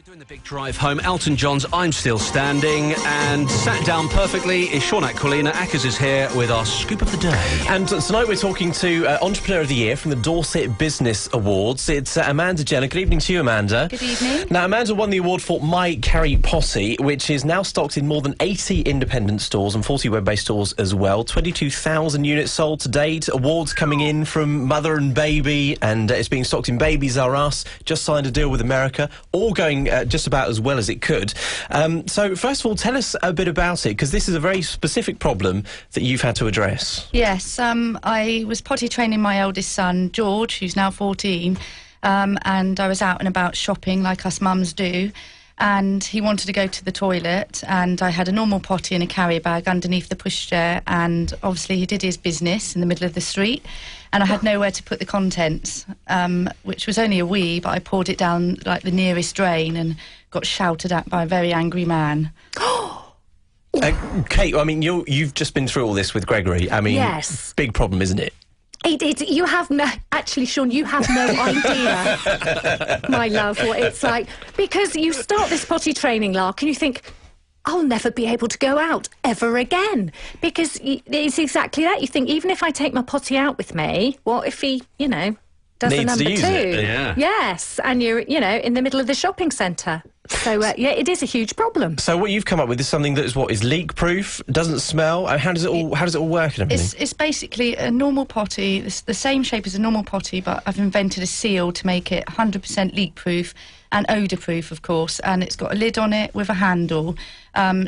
Doing the big drive home, Elton John's I'm Still Standing, and sat down perfectly is Sean Aquilina. Ackers is here with our scoop of the day. And tonight we're talking to Entrepreneur of the Year from the Dorset Business Awards. It's Amanda Jenner. Good evening to you, Amanda. Good evening. Now, Amanda won the award for My Carry Potty, which is now stocked in more than 80 independent stores and 40 web-based stores as well. 22,000 units sold to date. Awards coming in from Mother and Baby, and it's being stocked in Babies R Us. Just signed a deal with America. All going just about as well as it could. So, first of all, tell us a bit about it, because this is a very specific problem that you've had to address. Yes, I was potty training my eldest son, George, who's now 14, and I was out and about shopping like us mums do, and he wanted to go to the toilet, and I had a normal potty in a carrier bag underneath the pushchair, and obviously he did his business in the middle of the street, and I had nowhere to put the contents, which was only a wee, but I poured it down like the nearest drain and got shouted at by a very angry man. Kate, I mean, you've just been through all this with Gregory. I mean, yes. Big problem, isn't it? You have no... Actually, Sean, you have no idea, my love, what it's like. Because you start this potty training lark and you think, I'll never be able to go out ever again. Because it's exactly that. You think, even if I take my potty out with me, what if he, does Needs a number to use two? it. Yeah. Yes, and you're, in the middle of the shopping centre. So, yeah, it is a huge problem. So what you've come up with is something that is leak-proof, doesn't smell. How does it all work and everything? It's basically a normal potty. It's the same shape as a normal potty, but I've invented a seal to make it 100% leak-proof and odour-proof, of course, and it's got a lid on it with a handle,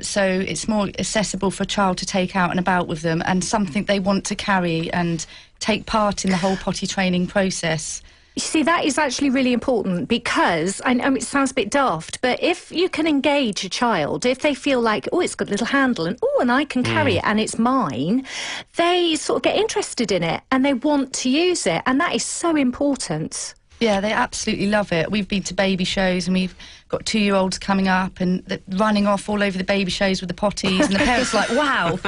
so it's more accessible for a child to take out and about with them, and something they want to carry and take part in the whole potty training process. You see, that is actually really important, because, I know it sounds a bit daft, but if you can engage a child, if they feel like, oh, it's got a little handle, and I can carry it and it's mine, they sort of get interested in it and they want to use it, and that is so important. Yeah, they absolutely love it. We've been to baby shows and we've got 2-year-olds coming up and running off all over the baby shows with the potties, and the parents are like, wow,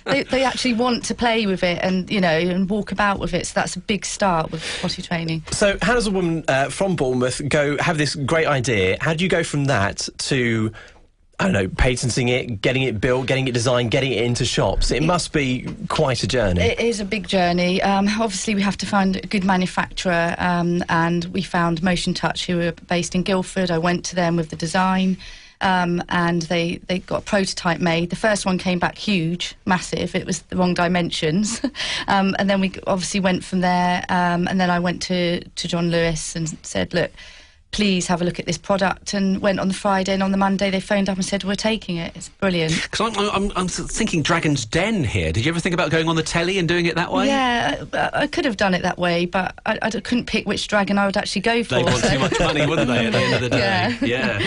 they actually want to play with it and, and walk about with it. So that's a big start with potty training. So how does a woman from Bournemouth have this great idea? How do you go from that to, I don't know, patenting it, getting it built, getting it designed, getting it into shops? It must be quite a journey. It is a big journey. Obviously, we have to find a good manufacturer, and we found Motion Touch, who were based in Guildford. I went to them with the design, and they got a prototype made. The first one came back huge, massive. It was the wrong dimensions. And then we obviously went from there, and then I went to John Lewis and said, look, please have a look at this product, and went on the Friday, and on the Monday they phoned up and said, we're taking it. It's brilliant. Because I'm thinking Dragon's Den here. Did you ever think about going on the telly and doing it that way? Yeah, I could have done it that way, but I couldn't pick which dragon I would actually go for. They want too much money, wouldn't they, at the end of the day? Yeah.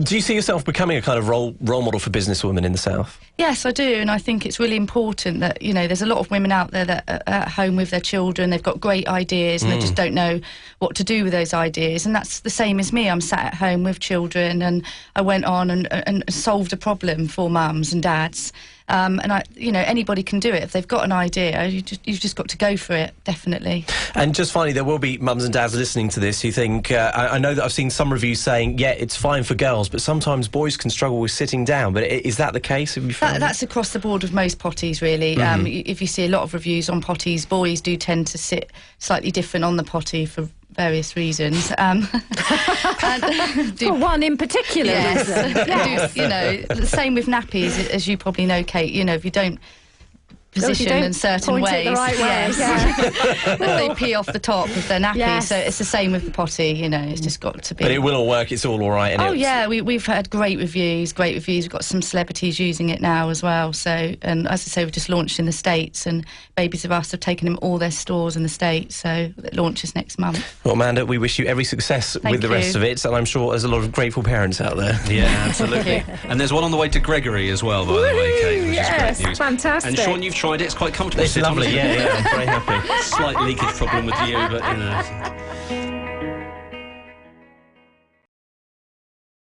Do you see yourself becoming a kind of role model for businesswomen in the South? Yes, I do, and I think it's really important that, there's a lot of women out there that are at home with their children. They've got great ideas and they just don't know what to do with those ideas, and that's the same as me. I'm sat at home with children, and I went on and solved a problem for mums and dads. And anybody can do it. If they've got an idea, you've just got to go for it, definitely. And just finally, there will be mums and dads listening to this who think, I know that I've seen some reviews saying, yeah, it's fine for girls, but sometimes boys can struggle with sitting down. But is that the case? Have you found that's across the board with most potties, really. If you see a lot of reviews on potties, boys do tend to sit slightly different on the potty for various reasons. One in particular. Yes. The same with nappies, as you probably know, Kate. If you don't position in certain ways, the right way, they pee off the top of their nappy. Yes. So it's the same with the potty. It's just got to be. But it will all work. It's all right. Oh yeah, we've had great reviews. We've got some celebrities using it now as well. So, and as I say, we've just launched in the States, and Babies of Us have taken them all their stores in the States. So it launches next month. Well, Amanda, we wish you every success with the rest of it, and I'm sure there's a lot of grateful parents out there. Yeah, absolutely. And there's one on the way to Gregory as well, by the way, Kate, which is great news. Fantastic. And Sean, you've tried it. It's quite comfortable. It's lovely. Yeah, I'm very happy. Slight leakage problem with you, but